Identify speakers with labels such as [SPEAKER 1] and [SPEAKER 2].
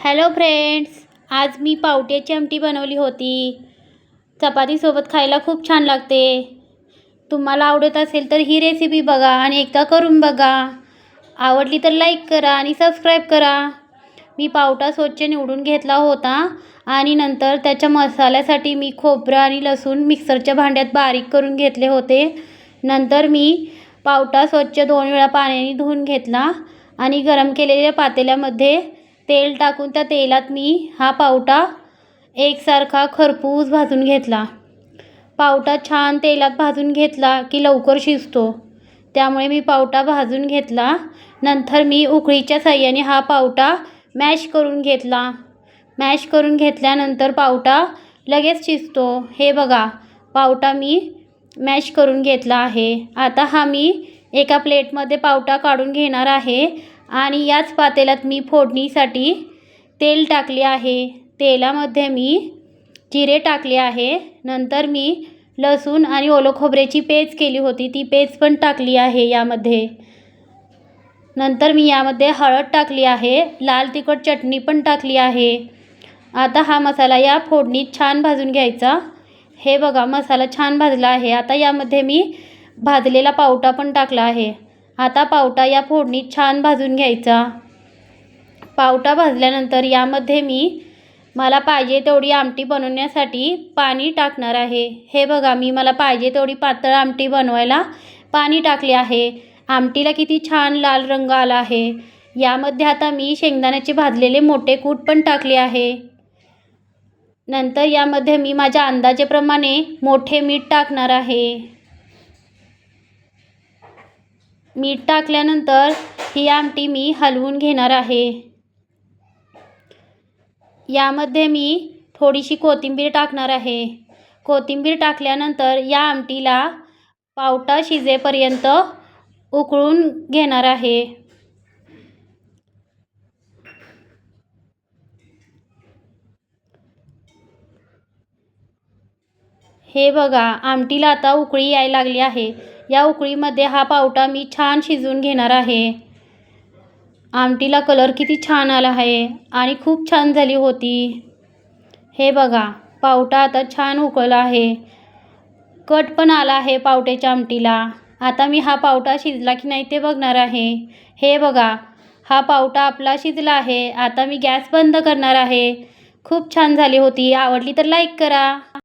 [SPEAKER 1] Hello friends, आज मी पावट्याची आमटी बनवली होती. चपातीसोबत खायला खूप छान लागते. तुम्हाला आवडत असेल तर ही रेसिपी बघा आणि एकदा करून बघा. आवडली तर लाईक करा आणि सबस्क्राईब करा. मी पावटा स्वच्छ निवडून घेतला होता आणि नंतर त्याच्या मसाल्यासाठी मी खोबरं आणि लसूण मिक्सरच्या भांड्यात बारीक करून घेतले होते. नंतर मी पावटा स्वच्छ 2 वेळा पाण्याने धुवून घेतला आणि गरम केलेल्या पातेल्यामध्ये तेल टाकून त्या तेलात मी हा पावटा एकसारखा खरपूस भाजून घेतला. पावटा छान तेलात भाजून घेतला की लवकर शिजतो, त्यामुळे मी पावटा भाजून घेतला. नंतर मी उकळीच्या साहाय्याने हा पावटा मॅश करून घेतला. मॅश करून घेतल्यानंतर पावटा लगेच शिजतो. हे बघा, पावटा मी मॅश करून घेतला आहे. आता हा मी एका प्लेटमध्ये पावटा काढून घेणार आहे आणि याच पातेल्यात मी फोडणीसाठी तेल टाकले आहे. तेलामध्ये मी जिरे टाकले आहे. नंतर मी लसूण आणि ओलं खोबऱ्याची पेस्ट केली होती, ती पेस्ट पण टाकली आहे यामध्ये. नंतर मी यामध्ये हळद टाकली आहे, लाल तिखट चटणी पण टाकली आहे. आता हा मसाला या फोडणीत छान भाजून घ्यायचा. हे बघा, मसाला छान भाजला आहे. आता यामध्ये मी भाजलेला पावटा पण टाकला आहे. आता पावटा या फोडणीत छान भाजून घ्यायचा. पावटा भाजल्यानंतर यामध्ये मला पाहिजे तेवढी आमटी बनवण्यासाठी पाणी टाकणार आहे. हे बघा, मला पाहिजे तेवढी पातळ आमटी बनवायला पाणी टाकले आहे. आमटीला किती छान लाल रंग आला आहे. यामध्ये आता मी शेंगदाण्याचे भाजलेले मोठे कूट पण टाकले आहे. नंतर यामध्ये मी माझ्या अंदाजेप्रमाणे मोठे मीठ टाकणार आहे. मीठ टाकल्यानंतर ही आमटी मी हलवून घेणार आहे. यामध्ये मी थोडीशी कोथिंबीर टाकणार आहे. कोथिंबीर टाकल्यानंतर या आमटीला पावटा शिजेपर्यंत उकळून घेणार आहे. हे बघा, आमटीला आता उकळी यायला लागली आहे. या उकळीमध्ये हा पावटा मी छान शिजवून घेणार आहे. आमटीला कलर किती छान आला आहे आणि खूप छान झाली होती. हे बघा, पावटा आता छान उकळला आहे. कट पण आला आहे पावट्याच्या आमटीला. आता मी हा पावटा शिजला की नाही ते बघणार आहे. हे बघा, हा पावटा आपला शिजला आहे. आता मी गॅस बंद करणार आहे. खूप छान झाली होती. आवडली तर लाईक करा.